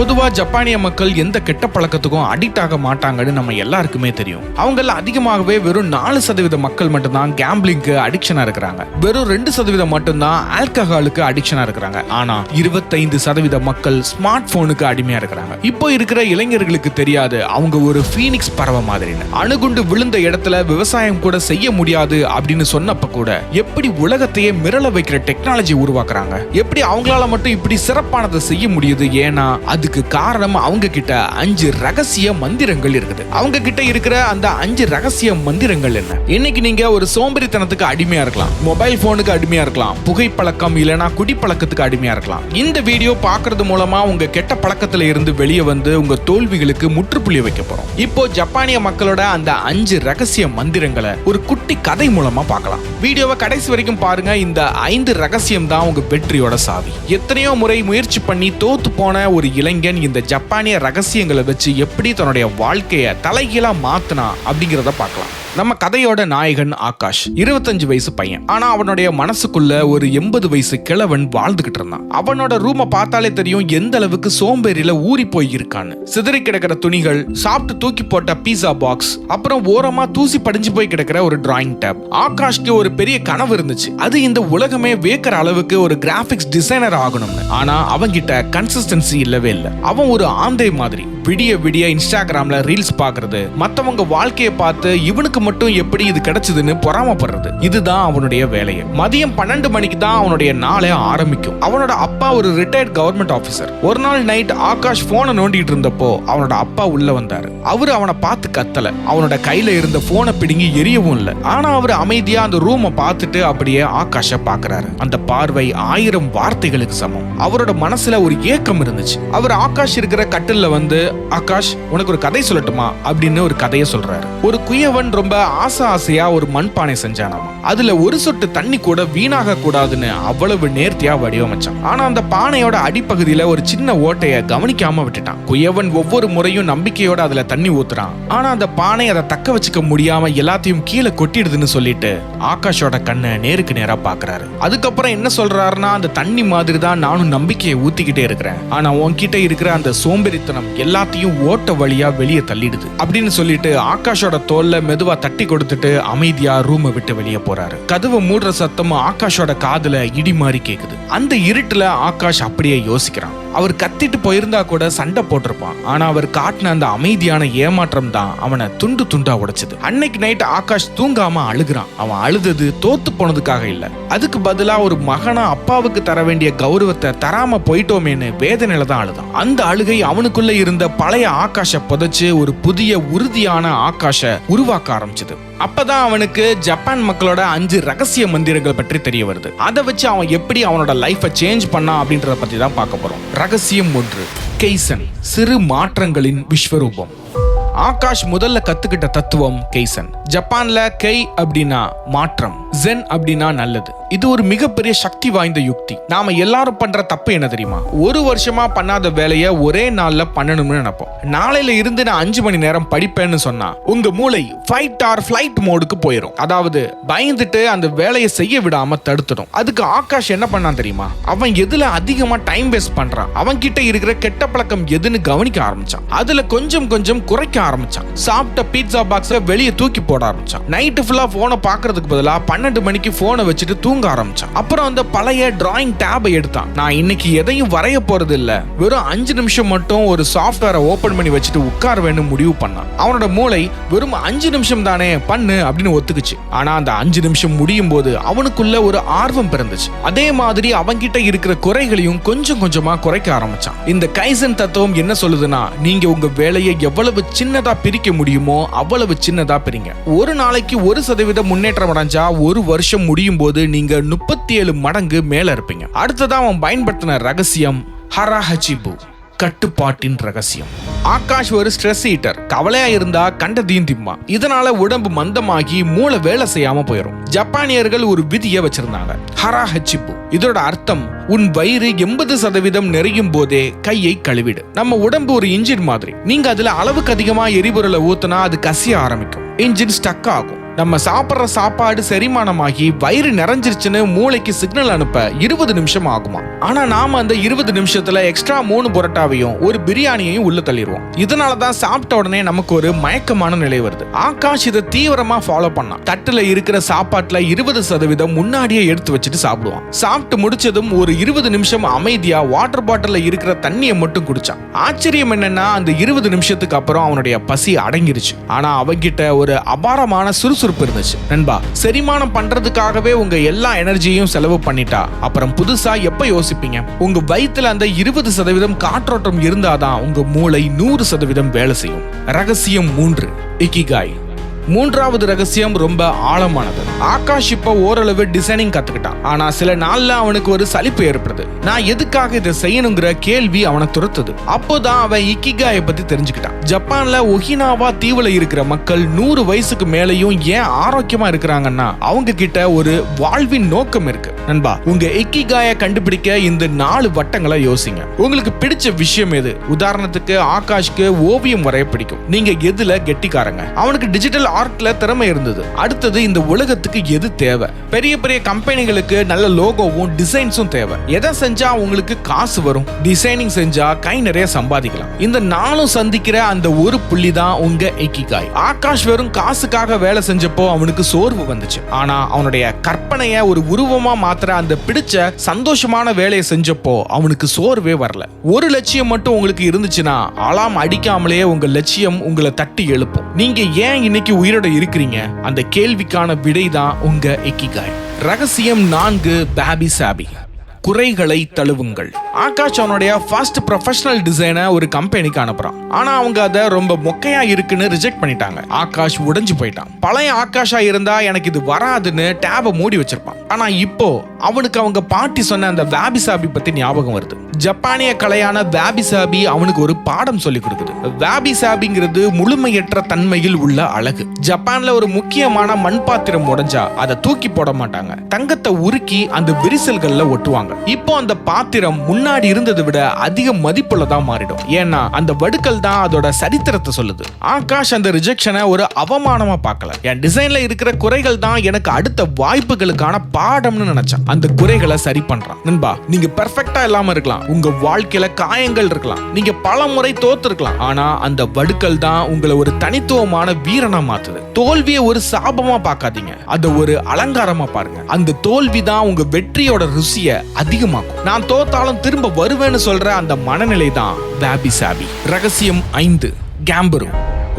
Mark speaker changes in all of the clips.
Speaker 1: பொதுவா ஜப்பானிய மக்கள் எந்த கெட்ட பழக்கத்துக்கும் அடிக்ட் ஆக மாட்டாங்கன்னு நம்ம எல்லாருக்குமே தெரியும். அவங்கள அதிகமாகவே வெறும் 4% மக்கள் மட்டும்தான் கேம்பிளிங்க்கு அடிக்ஷனா இருக்கிறாங்க. வெறும் 2% மட்டும்தான் ஆல்கஹாலுக்கு அடிக்ஷனா இருக்கிறாங்க. ஆனா 25% மக்கள் ஸ்மார்ட் போனுக்கு அடிமையா இருக்கிறாங்க. இப்போ இருக்கிற இளைஞர்களுக்கு தெரியாது அவங்க ஒரு ஃபீனிக்ஸ் பறவை மாதிரின்னு. அணுகுண்டு விழுந்த இடத்துல விவசாயம் கூட செய்ய முடியாது அப்படின்னு சொன்னப்ப கூட எப்படி உலகத்தையே மிரள வைக்கிற டெக்னாலஜி உருவாக்குறாங்க. எப்படி அவங்களால மட்டும் இப்படி சிறப்பானதை செய்ய முடியுது? ஏன்னா அதுக்கு காரணம் அவங்க கிட்ட 5 ரகசிய மந்திரங்கள் இருக்குது. அவங்க கிட்ட இருக்கிற அந்த 5 ரகசிய மந்திரங்கள் என்ன? இன்னைக்கு நீங்க ஒரு சோம்பேறித்தனத்துக்கு அடிமையா இருக்கலாம், மொபைல் போனுக்கு அடிமையா இருக்கலாம், புகைப்பழக்கம் இல்லனா குடிப்பழக்கத்துக்கு அடிமையா இருக்கலாம். இந்த வீடியோ பார்க்கிறது மூலமா உங்க கெட்ட பழக்கத்துல இருந்து வெளியே வந்து உங்க தோல்விகளுக்கு முற்றுப்புள்ளி வைக்க போறோம். இப்போ ஜப்பானிய மக்களோட அந்த 5 ரகசிய மந்திரங்களை ஒரு குட்டி கதை மூலமா பார்க்கலாம். வீடியோவை கடைசி வரைக்கும் பாருங்க. இந்த 5 ரகசியம் தான் உங்க வெற்றியோட சாவி. எத்தனையோ முறை முயற்சி பண்ணி தோத்து போன ஒரு இளைஞன் இந்த ஜப்பானிய ரகசியங்களை வச்சு எப்படி தன்னுடைய வாழ்க்கையை தலைகீழா மாத்தினா அப்படிங்கிறத பார்க்கலாம். நம்ம கதையோட நாயகன் ஆகாஷ் 25 வயசு பையன். ஆனா அவனுடைய மனசுக்குள்ள ஒரு 80 வயசு கிழவன் வாழ்ந்துகிட்டு இருந்தான். அவனோட ரூமை பார்த்தாலே தெரியும் எந்த அளவுக்கு சோம்பேறியில ஊறி போய் இருக்கான்னு. சிதறி கிடக்கிற துணிகள், சாப்பிட்டு தூக்கி போட்ட பீஸா பாக்ஸ், அப்புறம் ஓரமா தூசி படிஞ்சு போய் கிடக்கிற ஒரு டிராயிங் டேப். ஆகாஷ்க்கு ஒரு பெரிய கனவு இருந்துச்சு. அது இந்த உலகமே வேக்கிற அளவுக்கு ஒரு கிராபிக்ஸ் டிசைனர் ஆகணும்னு. ஆனா அவன்கிட்ட கன்சிஸ்டன்சி இல்லவே இல்லை. அவன் ஒரு ஆந்தை மாதிரி விடிய விடிய இன்ஸ்டாகிராம்ல ரீல்ஸ் பாக்குறது, மத்தவங்க வாழ்க்கையை பார்த்து இவனுக்கு மட்டும் எப்படி இது கிடைச்சதுன்னு பொறாமப்படுறது, இதுதான் அவனுடைய வேலையை. மதியம் 12 மணிக்கு தான் அவனுடைய நாளே ஆரம்பிக்கும். அவனோட அப்பா ஒரு ரிட்டையர்ட் கவர்மெண்ட் ஆபீசர். ஒரு நாள் நைட் ஆகாஷ் போனை நோண்டிட்டு இருந்தப்போ அவனோட அப்பா உள்ள வந்தாரு. அவரு அவனை பார்த்து கத்தல, அவனோட கையில இருந்த போனை பிடுங்கி எரியவும் இல்லை. ஆனா அவரு அமைதியா அந்த ரூமை பார்த்துட்டு அப்படியே ஆகாஷ பாக்குறாரு. அந்த பார்வை 1000 வார்த்தைகளுக்கு சமம். அவரோட மனசுல ஒரு ஏக்கம் இருந்துச்சு. அவர் ஆகாஷ் இருக்கிற கட்டில்ல வந்து, ஆகாஷ் உனக்கு ஒரு கதை சொல்லட்டுமா அப்படின்னு ஒரு கதையை சொல்றாரு. ஒரு குயவன் ரொம்ப ஆசையா ஒரு மண்பானை செஞ்சானாமா. அதுல ஒரு சொட்டு தண்ணி கூட வீணாக கூடாதுன்னு அவ்வளவு நேர்த்தியா வடிவமைச்சான். ஆனா அந்த பானையோட அடிப்பகுதியில ஒரு சின்ன ஓட்டைய கவனிக்காம விட்டுட்டான். குயவன் ஒவ்வொரு முறையும் நம்பிக்கையோட அதுல தண்ணி ஊத்துறான். ஆனா அந்த பானை அதை தக்க வச்சுக்க முடியாம எல்லாத்தையும் கீழே கொட்டிடுதுன்னு சொல்லிட்டு ஆகாஷோட கண்ணை நேருக்கு நேரா பாக்குறாரு. அதுக்கப்புறம் என்ன சொல்றாருன்னா, அந்த தண்ணி மாதிரி தான் நானும் நம்பிக்கையை ஊத்திக்கிட்டே இருக்கிறேன். ஆனா உன்கிட்ட இருக்கிற அந்த சோம்பேறித்தனம் எல்லாத்தையும் ஓட்ட வழியா வெளியே தள்ளிடுது அப்படின்னு சொல்லிட்டு ஆகாஷோட தோல்ல மெதுவா தட்டி கொடுத்துட்டு அமைதியா ரூமை விட்டு வெளியே போறாரு. கதவை மூடுற சத்தம் ஆகாஷோட காதுல இடி மாதிரி கேக்குது. அந்த இருட்டுல ஆகாஷ் அப்படியே யோசிக்கிறான். அவர் கத்திட்டு போயிருந்தா கூட சண்டை போட்டிருப்பான். ஆனா அவர் காட்டின அந்த அமைதியான ஏமாற்றம் தான் அவனை துண்டு துண்டா உடைச்சது. அன்னைக்கு நைட் ஆகாஷ் தூங்காம அழுகுறான். அவன் அழுதது தோத்து போனதுக்காக இல்ல, அதுக்கு பதிலா ஒரு மகனா அப்பாவுக்கு தர வேண்டிய கௌரவத்தை தராம போயிட்டோமேன்னு வேதனையில தான் அழுதான். அந்த அழுகை அவனுக்குள்ள இருந்த பழைய ஆகாஷ புதைச்சு ஒரு புதிய உறுதியான ஆகாஷ உருவாக்க ஆரம்பிச்சது. அப்பதான் அவனுக்கு ஜப்பான் மக்களோட 5 ரகசிய மந்திரங்கள் பற்றி தெரிய வருது. அதை வச்சு அவன் எப்படி அவனோட லைஃபை சேஞ்ச் பண்ணா அப்படின்றத பத்தி தான் பார்க்க போறோம். ரகசியம் 1, கெய்சன், சிறு மாற்றங்களின் விஸ்வரூபம். ஆகாஷ் முதல்ல கத்துக்கிட்ட தத்துவம் கெய்சன். ஜப்பான்ல கெய் அப்படின்னா மாற்றம், ஜென் அப்படின்னா நல்லது. இது ஒரு மிகப்பெரிய சக்தி வாய்ந்த யுக்தி. நாம எல்லாரும் பண்ற தப்பு என்ன தெரியுமா? ஒரு வருஷமா பண்ணாத வேலையை ஒரே நாள்ல பண்ணணும்னு நினைப்போம். நாளையில இருந்து நான் 5 மணி நேரம் படிப்பேன்னு சொன்னா உங்க மூளை ஃபைட் ஆர் ஃபிளைட் மோடுக்கு போயிடும். அதாவது பயந்துட்டு அந்த வேலையை செய்ய விடாம தடுத்துடும். அதுக்கு ஆகாஷ் என்ன பண்ணான் தெரியுமா? அவன் எதுல அதிகமா டைம் வேஸ்ட் பண்றான், அவன் கிட்ட இருக்கிற கெட்ட பழக்கம் எதுன்னு கவனிக்க ஆரம்பிச்சான். அதுல கொஞ்சம் கொஞ்சம் குறைக்க ஆரம்பிச்சான். சாப்பிட்ட பீட்சா பாக்ஸை வெளியே தூக்கி போட ஆரம்பிச்சான். நைட்டு ஃபுல்லா போனை பாக்குறதுக்கு பதிலா 12 மணிக்கு போனை வச்சுட்டு தூங்க ஆரம்பிச்சான். அப்புறம் அந்த பழைய டிராயிங் டேபை எடுத்தான். நான் இன்னைக்கு எதையும் வரைய போறது இல்ல, வெறும் 5 நிமிஷம் மட்டும் ஒரு சாஃப்ட்வேரை ஓபன் பண்ணி வச்சுட்டு உட்கார வேணும் முடிவு பண்ணான். அவனோட மூளை வெறும் 5 நிமிஷம் தானே பண்ணு அப்படின்னு ஒத்துக்குச்சு. ஆனா அந்த 5 நிமிஷம் முடியும் போது அவனுக்குள்ள ஒரு ஆர்வம் பிறந்துச்சு. அதே மாதிரி அவன்கிட்ட இருக்கிற குறைகளையும் கொஞ்சம் கொஞ்சமா குறைக்க ஆரம்பிச்சான். இந்த கைசன் தத்துவம் என்ன சொல்லுதுன்னா, நீங்க உங்க வேலையை எவ்வளவு சின்னதா பிரிக்க முடியுமோ அவ்வளவு சின்னதா பிரிங்க. ஒரு நாளைக்கு 1% முன்னேற்றம் அடைஞ்சா ஒரு வருஷம் முடியும் போது நீங்க 37 மடங்கு மேல இருப்பீங்க. அடுத்ததான் அவன் பயன்படுத்தின ரகசியம் ஹராஹச்சிபு, கட்டுப்பாட்டின் ரகசியம். ஆகாஷ் ஒரு ஸ்ட்ரெஸ் ஈட்டர். கவலையா இருந்தா கண்டதையும் திம்மா. இதனால உடம்பு மந்தமாகி மூளை வேலை செய்யாம போயிடும். ஜப்பானியர்கள் ஒரு விதியை வச்சிருந்தாங்க, ஹராஹச்சிபு. இதோட அர்த்தம், உன் வயிறு 80% நிறையும் போதே கையை கழுவிடு. நம்ம உடம்பு ஒரு இன்ஜின் மாதிரி. நீங்க அதுல அளவுக்கு அதிகமா எரிபொருளை ஊத்தினா அது கசிய ஆரம்பிக்கும், இன்ஜின் ஸ்டக் ஆகும். நம்ம சாப்பிட்ற சாப்பாடு செரிமானமாகி வயிறு நிறைஞ்சிருச்சுன்னு மூளைக்கு சிக்னல் அனுப்ப 20 நிமிஷம் ஆகுமா. ஆனா நாம அந்த 20 நிமிஷத்துல எக்ஸ்ட்ரா 3 புரோட்டாவையும் ஒரு பிரியாணியையும் உள்ள தள்ளிடுவோம். இதனாலதான் சாப்பிட்ட உடனே நமக்கு ஒரு மயக்கமான நிலை வருது. ஆகாஷ் இதை தீவிரமா ஃபாலோ பண்ணான். தட்டுல இருக்கிற சாப்பாட்டுல 20% முன்னாடியே எடுத்து வச்சுட்டு சாப்பிடுவான். சாப்பிட்டு முடிச்சதும் ஒரு 20 நிமிஷம் அமைதியா வாட்டர் பாட்டில்ல இருக்கிற தண்ணியை மட்டும் குடிச்சான். ஆச்சரியம் என்னன்னா அந்த 20 நிமிஷத்துக்கு அப்புறம் அவனுடைய பசி அடங்கிருச்சு. ஆனா அவங்கிட்ட ஒரு அபாரமான சுறுசுறுப்பு இருந்துச்சு. நண்பா, செரிமானம் பண்றதுக்காகவே உங்க எல்லா எனர்ஜியையும் செலவு பண்ணிட்டா அப்புறம் புதுசா எப்ப யோசிப்பீங்க? உங்க வயித்துல அந்த 20% காற்றோட்டம் இருந்தாதான் உங்க மூளை 100% வேலை செய்யும். ரகசியம் 3, இக்கிகாய். மூன்றாவது ரகசியம் ரொம்ப ஆழமானது. ஆகாஷ் இப்ப ஓரளவு டிசைனிங் கத்துக்கிட்டான். ஆனா சில நாள்ல அவனுக்கு ஒரு சலிப்பு ஏற்படுது. நான் எதுக்காக இதை செய்யணுங்கிற கேள்வி அவனை துரத்துது. அப்போதான் அவன் இக்கிகாயை பத்தி தெரிஞ்சுக்கிட்டான். ஜப்பான்ல ஒகினாவா தீவுல இருக்கிற மக்கள் 100 வயசுக்கு மேலையும் ஏன் ஆரோக்கியமா இருக்கிறாங்கன்னா அவங்க கிட்ட ஒரு வாழ்வின் நோக்கம் இருக்கு. நண்பா, உங்க இக்கிகாயை கண்டுபிடிக்க இந்த 4 வட்டங்களை யோசிங்க. உங்களுக்கு பிடிச்ச விஷயம் எது? உதாரணத்துக்கு ஆகாஷ்க்கு ஓவியம் வரைய பிடிக்கும். நீங்க எதுல கெட்டிக்காரங்க? அவனுக்கு டிஜிட்டல் ஆர்ட்ல திறமை இருந்தது. அடுத்தது இந்த உலகத்துக்கு எது தேவை? பெரிய பெரிய கம்பெனிகளுக்கு நல்ல லோகோவும் டிசைன்ஸும் தேவை. எதை செஞ்சா உங்களுக்கு காசு வரும்? டிசைனிங் செஞ்சா கை நிறைய சம்பாதிக்கலாம். இந்த 4 சந்திக்கிற அந்த ஒரு புள்ளி தான் உங்க இக்கிகாய். ஆகாஷ் வெறும் காசுக்காக வேலை செஞ்சப்போ அவனுக்கு சோர்வு வந்துச்சு. ஆனா அவனுடைய கற்பனைய ஒரு உருவமா மாத்திர அந்த பிடிச்ச சந்தோஷமான வேலையை செஞ்சப்போ அவனுக்கு சோர்வே வரல. ஒரு லட்சியம் மட்டும் உங்களுக்கு இருந்துச்சுன்னா அலாம் அடிக்காமலே உங்க லட்சியம் உங்களை தட்டி எழுப்பும். நீங்க ஏன் இன்னைக்கு உயிரோட இருக்கிறீங்க? அந்த கேள்விக்கான விடைதான் உங்க இக்கிகாய். ரகசியம் 4, பேபி சாபி. குறைகளை தழுவுங்கள். ஆகாஷ் அவனுடைய ஃபர்ஸ்ட் ப்ரொஃபஷனல் டிசைனை ஒரு கம்பெனிக்கு அனுப்புறான். ஆனா அவங்க அதை ரொம்ப மொக்கையா இருக்குன்னு ரிஜெக்ட் பண்ணிட்டாங்க. ஆகாஷ் உடைஞ்சு போயிட்டான். பழைய ஆகாஷா இருந்தா எனக்கு இது வராதுன்னு டேபை மூடி வச்சிருப்பான். ஆனா இப்போ அவனுக்கு அவங்க பாட்டி சொன்ன அந்த வாபி சாபி பத்தி ஞாபகம் வருது. ஜப்பானிய கலையான வாபி சாபி அவனுக்கு ஒரு பாடம் சொல்லி கொடுக்குது. வாபி சாபிங்கிறது முழுமையற்ற தன்மையில் உள்ள அழகு. ஜப்பான்ல ஒரு முக்கியமான மண் பாத்திரம் உடைஞ்சா அதை தூக்கி போட மாட்டாங்க. தங்கத்தை உருக்கி அந்த விரிசல்கள்ல ஒட்டுவாங்க. இப்போ அந்த பாத்திரம் முன்னாடி இருந்ததை விட அதிக மதிப்புள்ளதான் மாறிடும். ஏன்னா அந்த வடுக்கள் தான் அதோட சரித்திரத்தை சொல்லுது. ஆகாஷ் அந்த ரிஜெக்ஷனை ஒரு அவமானமா பார்க்கல. என் டிசைன்ல இருக்கிற குறைகள் தான் எனக்கு அடுத்த வாய்ப்புகளுக்கான பாடம்னு நினைச்சான். அந்த குறைகளை சரி பண்றான். நண்பா, நீங்க பெர்ஃபெக்ட்டா இல்லாம இருக்கலாம். உங்க வாழ்க்கையில காயங்கள் இருக்கலாம். நீங்க பல முறை தோத்துருக்கலாம். ஆனா அந்த வடுக்கள் தான் உங்களை ஒரு தனித்துவமான வீரனா மாத்துது. தோல்வியை ஒரு சாபமா பார்க்காதீங்க. அதை ஒரு அலங்காரமா பாருங்க. அந்த தோல்வி தான் உங்க வெற்றியோட ருசியை அதிகமாக்கும். நான் தோத்தாலும் திரும்ப வருவேன்னு சொல்ற அந்த மனநிலை தான் வாபி சாபி. ரகசியம் 5, கேம்பரு.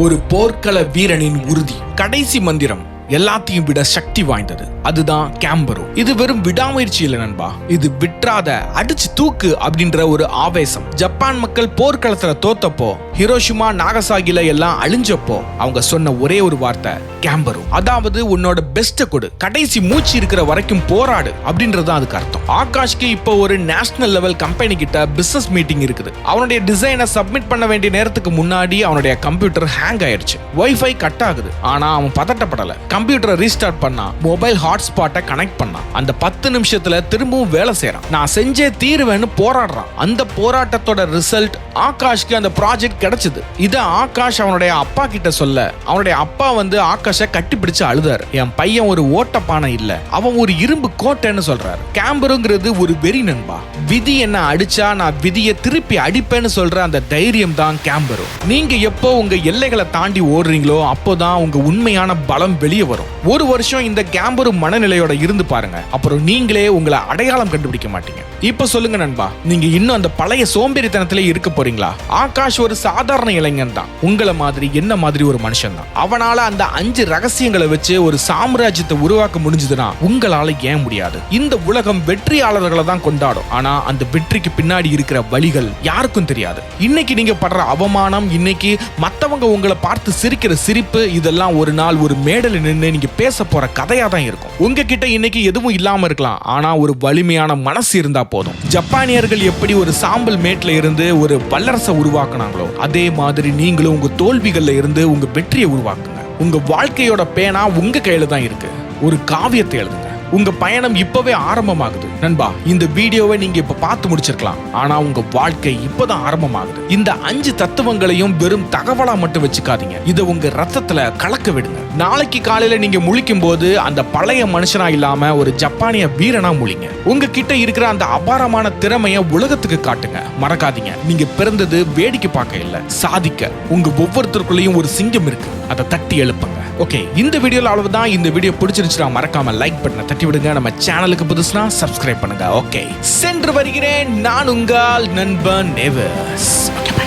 Speaker 1: ஒரு போர்க்கள வீரனின் உறுதி. கடைசி மந்திரம் எல்லாத்தையும் விட சக்தி வாய்ந்தது. அதுதான் கேம்பரு. இது வெறும் விடாமுயற்சி இல்ல நண்பா. இது விட்றாத, அடிச்சு தூக்கு அப்படின்ற ஒரு ஆவேசம். ஜப்பான் மக்கள் போர்க்களத்துல தோத்தப்போ, ஹிரோஷிமா நாகசாகில எல்லாம் அழிஞ்சப்போ அவங்க சொன்ன ஒரே ஒரு வார்த்தை கேம்பரு. அதாவது உன்னோட பெஸ்ட கொடு, கடைசி மூச்சு இருக்கிற வரைக்கும் போராடு அப்படின்றது அதுக்கு அர்த்தம். ஆகாஷ்க்கு இப்போ ஒரு நேஷனல் லெவல் கம்பெனி கிட்ட பிசினஸ் மீட்டிங் இருக்குது. அவனுடைய டிசைனை சப்மிட் பண்ண வேண்டிய நேரத்துக்கு முன்னாடி அவனுடைய கம்ப்யூட்டர் ஹேங் ஆயிடுச்சு. வைஃபை கட் ஆகுது. ஆனா அவன் பதட்டப்படல. கம்ப்யூட்டரை ரீஸ்டார்ட் பண்ணா, மொபைல் ஹாட்ஸ்பாட்டை கனெக்ட் பண்ணா. அந்த 10 நிமிஷத்துல திரும்பவும் வேலை செய்யறான். நான் செஞ்சே தீருவேன்னு போராடுறான். அந்த போராட்டத்தோட ரிசல்ட் ஆகாஷ்க்கு அந்த ப்ராஜெக்ட் கிடைச்சது. இத ஆகாஷ் அவனுடைய அப்பா கிட்ட சொல்ல, அவனுடைய அப்பா ஆகாஷை கட்டிப்பிடிச்சு அழுதாரு. என் பையன் ஒரு ஓட்டப்பானை இல்ல, அவன் ஒரு இரும்பு கோட்டைன்னு சொல்றாரு. கேம்பருங்கிறது ஒரு வெறி நண்பா. விதி என்ன அடிச்சா நான் விதியை திருப்பி அடிப்பேன்னு சொல்ற அந்த தைரியம் தான் கேம்பரு. நீங்க எப்போ உங்க எல்லைகளை தாண்டி ஓடுறீங்களோ அப்போதான் உங்க உண்மையான பலம் வெளியே வரும். ஒரு வருஷம் இந்த கேம்பரு மனநிலையோட இருந்து பாருங்க. அப்புறம் நீங்களே உங்களை அடையாளம் கண்டுபிடிக்க மாட்டீங்க. இப்ப சொல்லுங்க நண்பா, நீங்க இன்னும் அந்த பழைய சோம்பேறித்தனத்திலே இருக்க போறீங்களா? ஆகாஷ் ஒரு சாதாரண இளைஞன் தான். உங்களை மாதிரி என்ன மாதிரி ஒரு மனுஷன் தான். அவனால அந்த 5 ரகசியங்களை வச்சு ஒரு சாம்ராஜ்யத்தை உருவாக்க முடிஞ்சதுன்னா உங்களால ஏன் முடியாது? இந்த உலகம் வெற்றியாளர்களை தான் கொண்டாடும். ஆனா அந்த வெற்றிக்கு பின்னாடி இருக்கிற வழிகள் யாருக்கும் தெரியாது. இன்னைக்கு நீங்க படுற அவமானம், இன்னைக்கு மத்தவங்க உங்களை பார்த்து சிரிக்கிற சிரிப்பு, இதெல்லாம் ஒரு நாள் ஒரு மேடல நின்று நீங்க பேச போற கதையா தான் இருக்கும். உங்ககிட்ட இன்னைக்கு எதுவும் இல்லாம இருக்கலாம். ஆனா ஒரு வலிமையான மனசு இருந்தா போதும். ஜப்பானியர்கள் எப்படி ஒரு சாம்பல் மேட்ல இருந்து ஒரு வல்லரசை உருவாக்குனாங்களோ அதே மாதிரி நீங்களும் உங்க தோல்விகள்ல இருந்து உங்க வெற்றியை உருவாக்குங்க. உங்க வாழ்க்கையோட பேனா உங்க கையில தான் இருக்கு. ஒரு காவியத்தை எழுதுங்க. உங்க பயணம் இப்பவே ஆரம்பமாகுது நண்பா. இந்த வீடியோவை நீங்க இப்ப பார்த்து முடிச்சிருக்கலாம், ஆனா உங்க வாழ்க்கை இப்பதான் ஆரம்பமாகுது. இந்த 5 தத்துவங்களையும் வெறும் தகவலா மட்டும் வச்சுக்காதீங்க, இதை உங்க ரத்தத்துல கலக்க விடுங்க. நாளைக்கு காலையில நீங்க முழிக்கும் போது அந்த பழைய மனுஷனா இல்லாம ஒரு ஜப்பானிய வீரனா முழிங்க. உங்ககிட்ட இருக்கிற அந்த அபாரமான திறமைய உலகத்துக்கு காட்டுங்க. மறக்காதீங்க, நீங்க பிறந்தது வேடிக்கை பார்க்க இல்ல, சாதிக்க. உங்க ஒவ்வொருத்தருக்குள்ளேயும் ஒரு சிங்கம் இருக்கு, அதை தட்டி எழுப்புங்க. ஓகே, இந்த வீடியோல அவ்வளவுதான். இந்த வீடியோ பிடிச்சிருச்சுன்னா மறக்காம லைக் பட்டனை தட்டி விடுங்க. நம்ம சேனலுக்கு புதுசுனா சப்ஸ்கிரைப் பண்ணுங்க. ஓகே, சென்று வருகிறேன். நான் உங்கள் நண்பன் நேவர்ஸ். ஓகே.